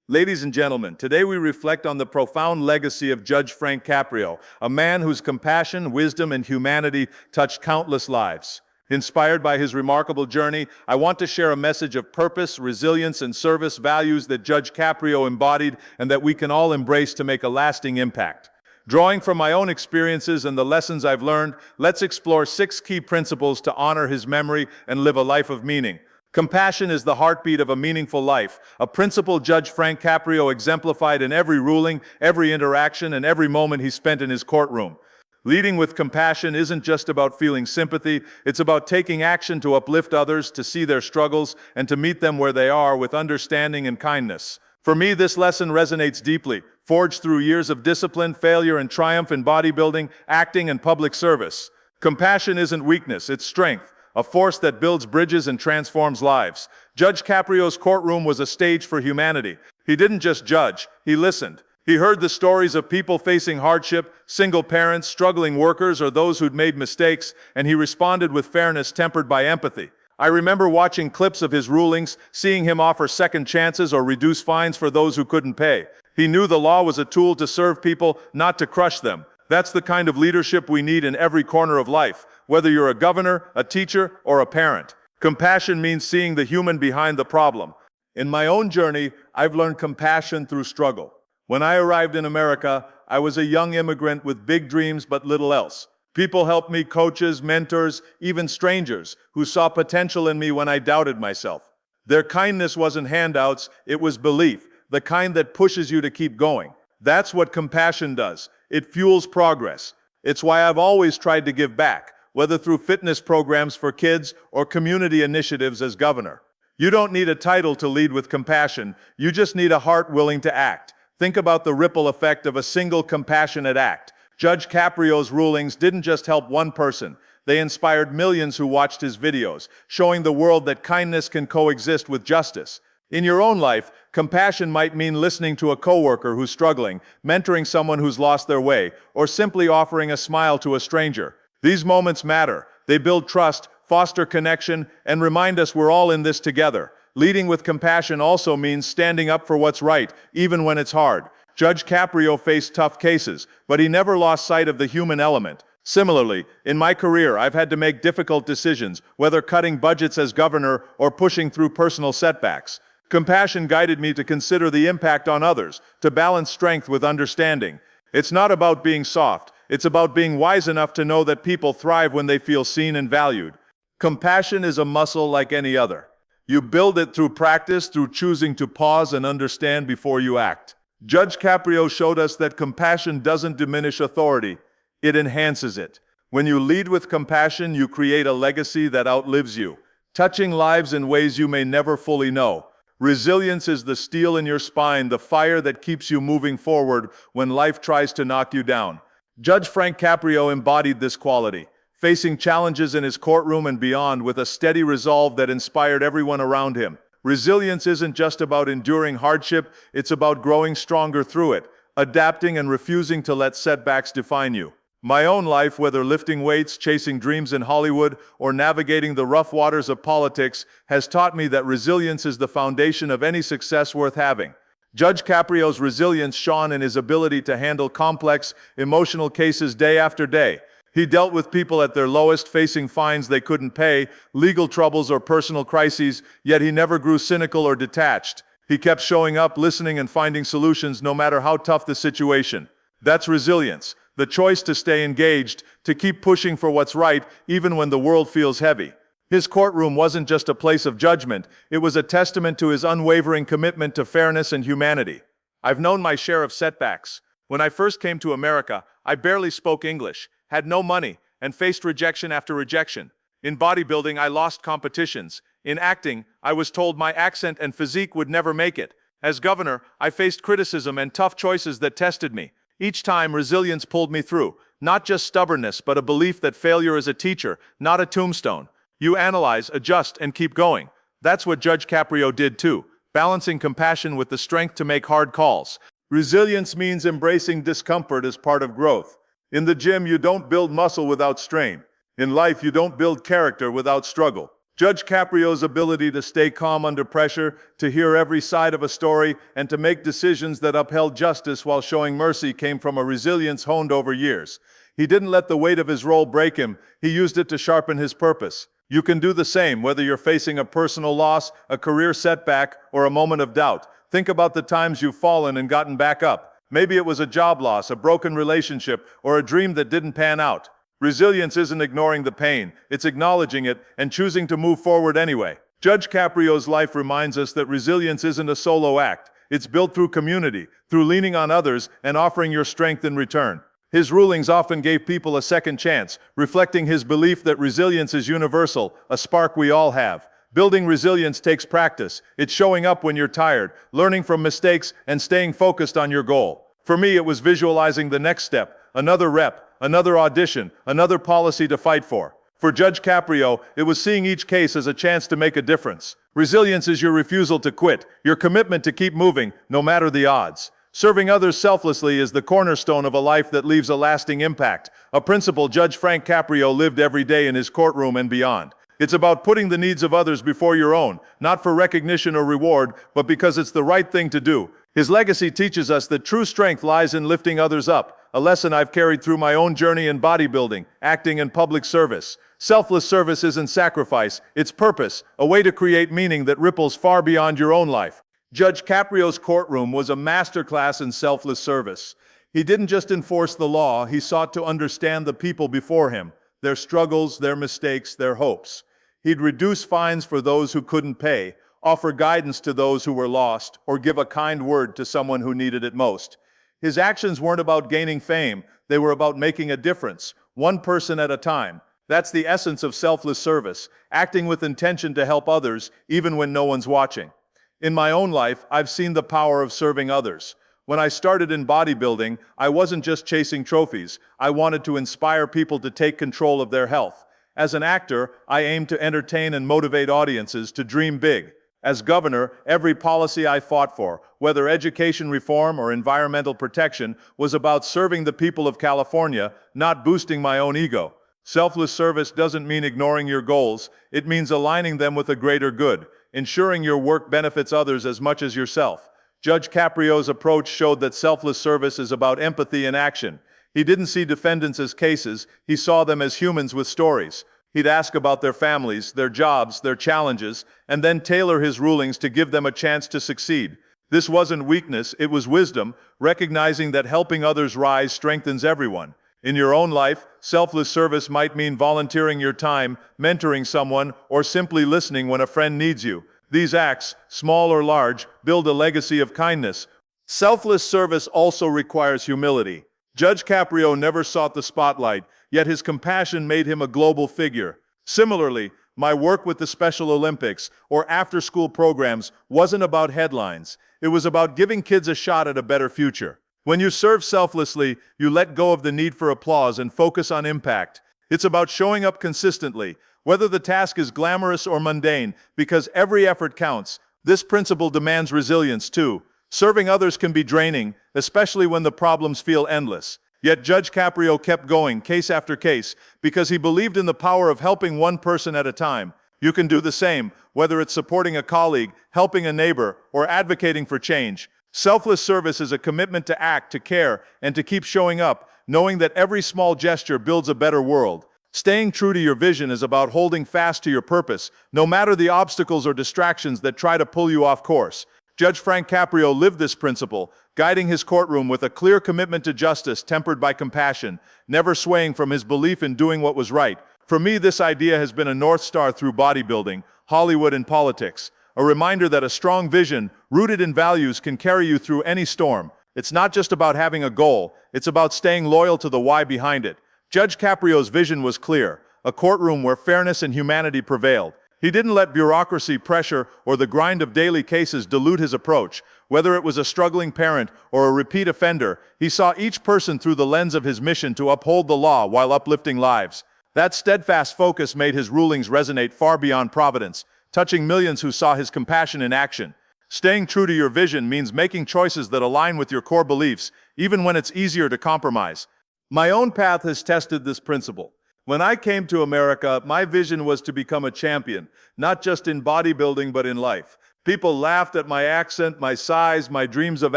Ladies and gentlemen, today we reflect on the profound legacy of Judge Frank Caprio, a man whose compassion, wisdom, and humanity touched countless lives. Inspired by his remarkable journey, I want to share a message of purpose, resilience, and service values that Judge Caprio embodied and that we can all embrace to make a lasting impact. Drawing from my own experiences and the lessons I've learned, let's explore 6 key principles to honor his memory and live a life of meaning. Compassion is the heartbeat of a meaningful life, a principle Judge Frank Caprio exemplified in every ruling, every interaction, and every moment he spent in his courtroom. Leading with compassion isn't just about feeling sympathy, it's about taking action to uplift others, to see their struggles, and to meet them where they are with understanding and kindness. For me, this lesson resonates deeply, forged through years of discipline, failure, and triumph in bodybuilding, acting, and public service. Compassion isn't weakness, it's strength, a force that builds bridges and transforms lives. Judge Caprio's courtroom was a stage for humanity. He didn't just judge, he listened. He heard the stories of people facing hardship, single parents, struggling workers, or those who'd made mistakes, and he responded with fairness tempered by empathy. I remember watching clips of his rulings, seeing him offer second chances or reduce fines for those who couldn't pay. He knew the law was a tool to serve people, not to crush them. That's the kind of leadership we need in every corner of life, whether you're a governor, a teacher, or a parent. Compassion means seeing the human behind the problem. In my own journey, I've learned compassion through struggle. When I arrived in America, I was a young immigrant with big dreams but little else. People helped me, coaches, mentors, even strangers who saw potential in me when I doubted myself. Their kindness wasn't handouts, it was belief, the kind that pushes you to keep going. That's what compassion does. It fuels progress. It's why I've always tried to give back, whether through fitness programs for kids or community initiatives as governor. You don't need a title to lead with compassion, you just need a heart willing to act. Think about the ripple effect of a single compassionate act. Judge Caprio's rulings didn't just help one person, they inspired millions who watched his videos, showing the world that kindness can coexist with justice. In your own life, compassion might mean listening to a coworker who's struggling, mentoring someone who's lost their way, or simply offering a smile to a stranger. These moments matter. They build trust, foster connection, and remind us we're all in this together. Leading with compassion also means standing up for what's right, even when it's hard. Judge Caprio faced tough cases, but he never lost sight of the human element. Similarly, in my career, I've had to make difficult decisions, whether cutting budgets as governor or pushing through personal setbacks. Compassion guided me to consider the impact on others, to balance strength with understanding. It's not about being soft, it's about being wise enough to know that people thrive when they feel seen and valued. Compassion is a muscle like any other. You build it through practice, through choosing to pause and understand before you act. Judge Caprio showed us that compassion doesn't diminish authority, it enhances it. When you lead with compassion, you create a legacy that outlives you, touching lives in ways you may never fully know. Resilience is the steel in your spine, the fire that keeps you moving forward when life tries to knock you down. Judge Frank Caprio embodied this quality, facing challenges in his courtroom and beyond with a steady resolve that inspired everyone around him. Resilience isn't just about enduring hardship, it's about growing stronger through it, adapting and refusing to let setbacks define you. My own life, whether lifting weights, chasing dreams in Hollywood, or navigating the rough waters of politics, has taught me that resilience is the foundation of any success worth having. Judge Caprio's resilience shone in his ability to handle complex, emotional cases day after day. He dealt with people at their lowest, facing fines they couldn't pay, legal troubles or personal crises, yet he never grew cynical or detached. He kept showing up, listening, and finding solutions no matter how tough the situation. That's resilience, the choice to stay engaged, to keep pushing for what's right, even when the world feels heavy. His courtroom wasn't just a place of judgment, it was a testament to his unwavering commitment to fairness and humanity. I've known my share of setbacks. When I first came to America, I barely spoke English, had no money, and faced rejection after rejection. In bodybuilding, I lost competitions. In acting, I was told my accent and physique would never make it. As governor, I faced criticism and tough choices that tested me. Each time, resilience pulled me through. Not just stubbornness, but a belief that failure is a teacher, not a tombstone. You analyze, adjust, and keep going. That's what Judge Caprio did too, balancing compassion with the strength to make hard calls. Resilience means embracing discomfort as part of growth. In the gym, you don't build muscle without strain. In life, you don't build character without struggle. Judge Caprio's ability to stay calm under pressure, to hear every side of a story, and to make decisions that upheld justice while showing mercy came from a resilience honed over years. He didn't let the weight of his role break him, he used it to sharpen his purpose. You can do the same, whether you're facing a personal loss, a career setback, or a moment of doubt. Think about the times you've fallen and gotten back up. Maybe it was a job loss, a broken relationship, or a dream that didn't pan out. Resilience isn't ignoring the pain, it's acknowledging it and choosing to move forward anyway. Judge Caprio's life reminds us that resilience isn't a solo act. It's built through community, through leaning on others and offering your strength in return. His rulings often gave people a second chance, reflecting his belief that resilience is universal, a spark we all have. Building resilience takes practice. It's showing up when you're tired, learning from mistakes, and staying focused on your goal. For me, it was visualizing the next step, another rep, another audition, another policy to fight for. For Judge Caprio, it was seeing each case as a chance to make a difference. Resilience is your refusal to quit, your commitment to keep moving, no matter the odds. Serving others selflessly is the cornerstone of a life that leaves a lasting impact, a principle Judge Frank Caprio lived every day in his courtroom and beyond. It's about putting the needs of others before your own, not for recognition or reward, but because it's the right thing to do. His legacy teaches us that true strength lies in lifting others up, a lesson I've carried through my own journey in bodybuilding, acting, and public service. Selfless service isn't sacrifice, it's purpose, a way to create meaning that ripples far beyond your own life. Judge Caprio's courtroom was a masterclass in selfless service. He didn't just enforce the law, he sought to understand the people before him, their struggles, their mistakes, their hopes. He'd reduce fines for those who couldn't pay, offer guidance to those who were lost, or give a kind word to someone who needed it most. His actions weren't about gaining fame, they were about making a difference, one person at a time. That's the essence of selfless service, acting with intention to help others, even when no one's watching. In my own life, I've seen the power of serving others. When I started in bodybuilding, I wasn't just chasing trophies. I wanted to inspire people to take control of their health. As an actor, I aimed to entertain and motivate audiences to dream big. As governor, every policy I fought for, whether education reform or environmental protection, was about serving the people of California, not boosting my own ego. Selfless service doesn't mean ignoring your goals, it means aligning them with a greater good, ensuring your work benefits others as much as yourself. Judge Caprio's approach showed that selfless service is about empathy in action. He didn't see defendants as cases, he saw them as humans with stories. He'd ask about their families, their jobs, their challenges, and then tailor his rulings to give them a chance to succeed. This wasn't weakness, it was wisdom, recognizing that helping others rise strengthens everyone. In your own life, selfless service might mean volunteering your time, mentoring someone, or simply listening when a friend needs you. These acts, small or large, build a legacy of kindness. Selfless service also requires humility. Judge Caprio never sought the spotlight, yet his compassion made him a global figure. Similarly, my work with the Special Olympics or after-school programs wasn't about headlines. It was about giving kids a shot at a better future. When you serve selflessly, you let go of the need for applause and focus on impact. It's about showing up consistently, whether the task is glamorous or mundane, because every effort counts. This principle demands resilience too. Serving others can be draining, especially when the problems feel endless. Yet Judge Caprio kept going, case after case, because he believed in the power of helping one person at a time. You can do the same, whether it's supporting a colleague, helping a neighbor, or advocating for change. Selfless service is a commitment to act, to care, and to keep showing up, knowing that every small gesture builds a better world. Staying true to your vision is about holding fast to your purpose, no matter the obstacles or distractions that try to pull you off course. Judge Frank Caprio lived this principle, guiding his courtroom with a clear commitment to justice tempered by compassion, never swaying from his belief in doing what was right. For me, this idea has been a North Star through bodybuilding, Hollywood, and politics. A reminder that a strong vision, rooted in values, can carry you through any storm. It's not just about having a goal, it's about staying loyal to the why behind it. Judge Caprio's vision was clear, a courtroom where fairness and humanity prevailed. He didn't let bureaucracy, pressure, or the grind of daily cases dilute his approach. Whether it was a struggling parent or a repeat offender, he saw each person through the lens of his mission to uphold the law while uplifting lives. That steadfast focus made his rulings resonate far beyond Providence, touching millions who saw his compassion in action. Staying true to your vision means making choices that align with your core beliefs, even when it's easier to compromise. My own path has tested this principle. When I came to America, my vision was to become a champion, not just in bodybuilding but in life. People laughed at my accent, my size, my dreams of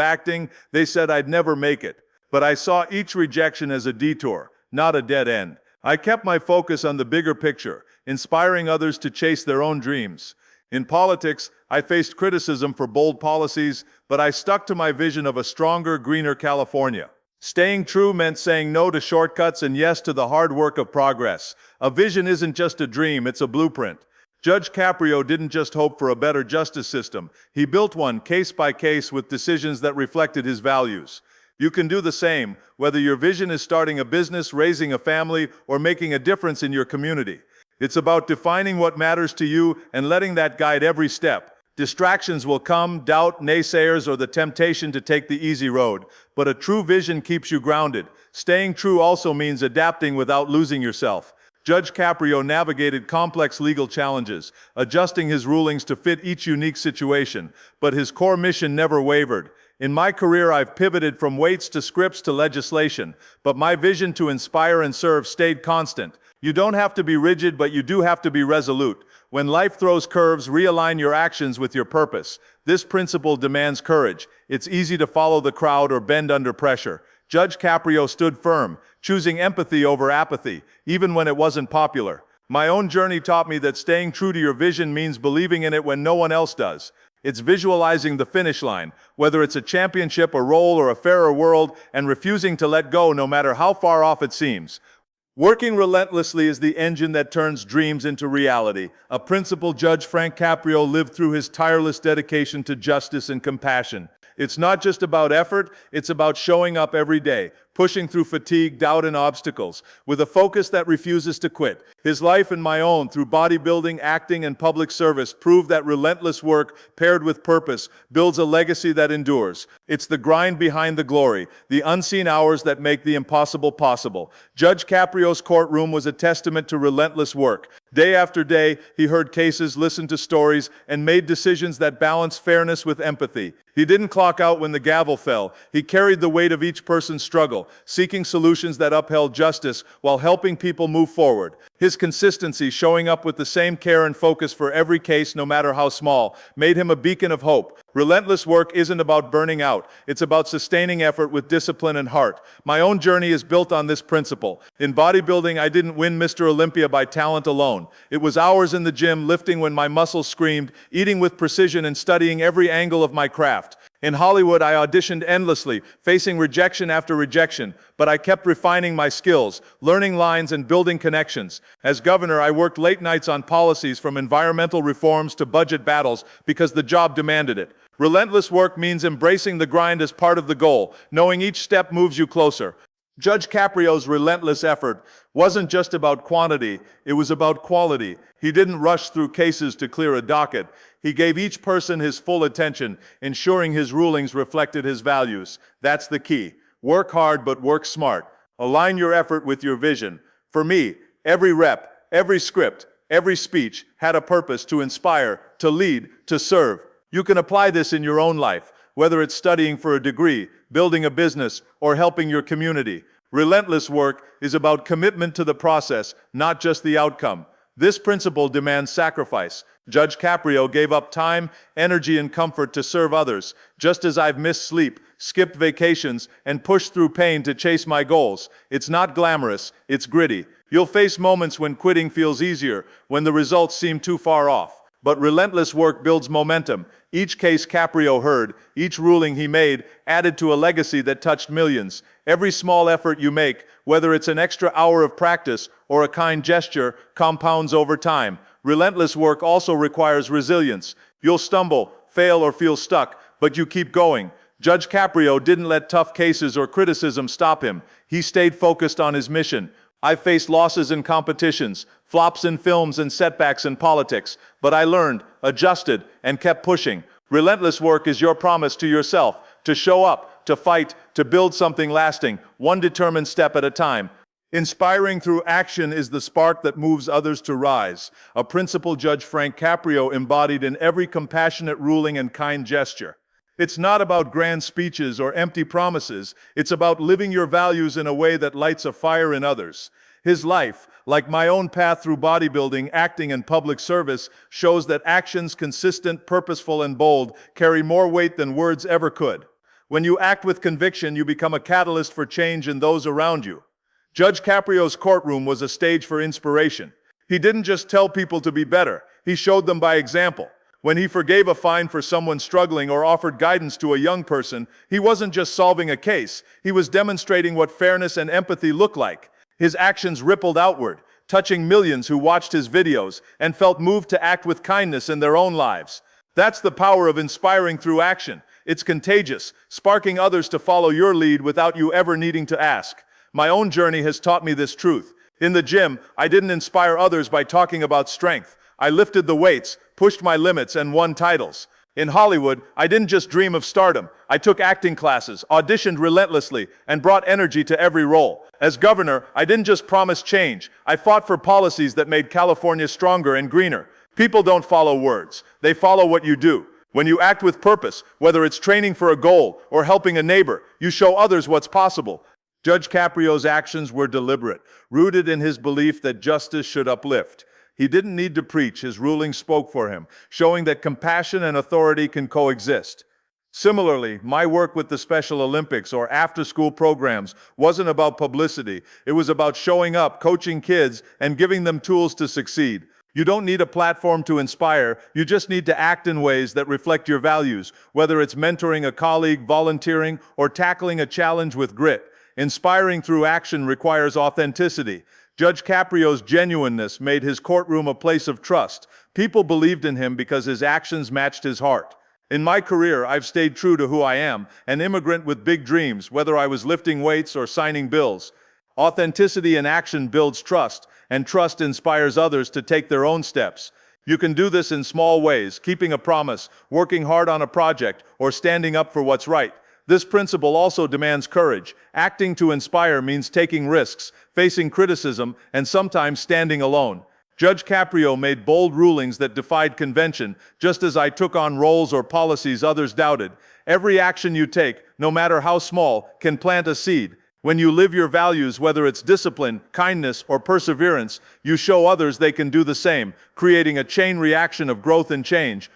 acting. They said I'd never make it. But I saw each rejection as a detour, not a dead end. I kept my focus on the bigger picture, inspiring others to chase their own dreams. In politics, I faced criticism for bold policies, but I stuck to my vision of a stronger, greener California. Staying true meant saying no to shortcuts and yes to the hard work of progress. A vision isn't just a dream, it's a blueprint. Judge Caprio didn't just hope for a better justice system. He built one case by case with decisions that reflected his values. You can do the same, whether your vision is starting a business, raising a family, or making a difference in your community. It's about defining what matters to you and letting that guide every step. Distractions will come, doubt, naysayers, or the temptation to take the easy road. But a true vision keeps you grounded. Staying true also means adapting without losing yourself. Judge Caprio navigated complex legal challenges, adjusting his rulings to fit each unique situation, but his core mission never wavered. In my career, I've pivoted from weights to scripts to legislation, but my vision to inspire and serve stayed constant. You don't have to be rigid, but you do have to be resolute. When life throws curves, realign your actions with your purpose. This principle demands courage. It's easy to follow the crowd or bend under pressure. Judge Caprio stood firm, choosing empathy over apathy, even when it wasn't popular. My own journey taught me that staying true to your vision means believing in it when no one else does. It's visualizing the finish line, whether it's a championship, a role, or a fairer world, and refusing to let go no matter how far off it seems. Working relentlessly is the engine that turns dreams into reality. A principled Judge Frank Caprio lived through his tireless dedication to justice and compassion. It's not just about effort, it's about showing up every day, pushing through fatigue, doubt, and obstacles, with a focus that refuses to quit. His life and my own, through bodybuilding, acting, and public service, prove that relentless work, paired with purpose, builds a legacy that endures. It's the grind behind the glory, the unseen hours that make the impossible possible. Judge Caprio's courtroom was a testament to relentless work. Day after day, he heard cases, listened to stories, and made decisions that balanced fairness with empathy. He didn't clock out when the gavel fell. He carried the weight of each person's struggle, seeking solutions that upheld justice while helping people move forward. His consistency, showing up with the same care and focus for every case, no matter how small, made him a beacon of hope. Relentless work isn't about burning out. It's about sustaining effort with discipline and heart. My own journey is built on this principle. In bodybuilding, I didn't win Mr. Olympia by talent alone. It was hours in the gym, lifting when my muscles screamed, eating with precision, and studying every angle of my craft. In Hollywood, I auditioned endlessly, facing rejection after rejection, but I kept refining my skills, learning lines, and building connections. As governor, I worked late nights on policies from environmental reforms to budget battles because the job demanded it. Relentless work means embracing the grind as part of the goal, knowing each step moves you closer. Judge Caprio's relentless effort wasn't just about quantity, it was about quality. He didn't rush through cases to clear a docket. He gave each person his full attention, ensuring his rulings reflected his values. That's the key. Work hard, but work smart. Align your effort with your vision. For me, every rep, every script, every speech had a purpose: to inspire, to lead, to serve. You can apply this in your own life, whether it's studying for a degree, building a business, or helping your community. Relentless work is about commitment to the process, not just the outcome. This principle demands sacrifice. Judge Caprio gave up time, energy, and comfort to serve others, just as I've missed sleep, skipped vacations, and pushed through pain to chase my goals. It's not glamorous, it's gritty. You'll face moments when quitting feels easier, when the results seem too far off. But relentless work builds momentum. Each case Caprio heard, each ruling he made, added to a legacy that touched millions. Every small effort you make, whether it's an extra hour of practice or a kind gesture, compounds over time. Relentless work also requires resilience. You'll stumble, fail, or feel stuck, but you keep going. Judge Caprio didn't let tough cases or criticism stop him. He stayed focused on his mission. I faced losses in competitions, flops in films, and setbacks in politics, but I learned, adjusted, and kept pushing. Relentless work is your promise to yourself, to show up, to fight, to build something lasting, one determined step at a time. Inspiring through action is the spark that moves others to rise, a principle Judge Frank Caprio embodied in every compassionate ruling and kind gesture. It's not about grand speeches or empty promises. It's about living your values in a way that lights a fire in others. His life, like my own path through bodybuilding, acting, and public service, shows that actions consistent, purposeful, and bold carry more weight than words ever could. When you act with conviction, you become a catalyst for change in those around you. Judge Caprio's courtroom was a stage for inspiration. He didn't just tell people to be better, he showed them by example. When he forgave a fine for someone struggling or offered guidance to a young person, he wasn't just solving a case, he was demonstrating what fairness and empathy look like. His actions rippled outward, touching millions who watched his videos and felt moved to act with kindness in their own lives. That's the power of inspiring through action. It's contagious, sparking others to follow your lead without you ever needing to ask. My own journey has taught me this truth. In the gym, I didn't inspire others by talking about strength. I lifted the weights, pushed my limits, and won titles. In Hollywood, I didn't just dream of stardom. I took acting classes, auditioned relentlessly, and brought energy to every role. As governor, I didn't just promise change. I fought for policies that made California stronger and greener. People don't follow words. They follow what you do. When you act with purpose, whether it's training for a goal or helping a neighbor, you show others what's possible. Judge Caprio's actions were deliberate, rooted in his belief that justice should uplift. He didn't need to preach, his ruling spoke for him, showing that compassion and authority can coexist. Similarly, my work with the Special Olympics or after-school programs wasn't about publicity. It was about showing up, coaching kids, and giving them tools to succeed. You don't need a platform to inspire, you just need to act in ways that reflect your values, whether it's mentoring a colleague, volunteering, or tackling a challenge with grit. Inspiring through action requires authenticity. Judge Caprio's genuineness made his courtroom a place of trust. People believed in him because his actions matched his heart. In my career, I've stayed true to who I am, an immigrant with big dreams, whether I was lifting weights or signing bills. Authenticity in action builds trust, and trust inspires others to take their own steps. You can do this in small ways, keeping a promise, working hard on a project, or standing up for what's right. This principle also demands courage. Acting to inspire means taking risks, facing criticism, and sometimes standing alone. Judge Caprio made bold rulings that defied convention, just as I took on roles or policies others doubted. Every action you take, no matter how small, can plant a seed. When you live your values, whether it's discipline, kindness, or perseverance, you show others they can do the same, creating a chain reaction of growth and change.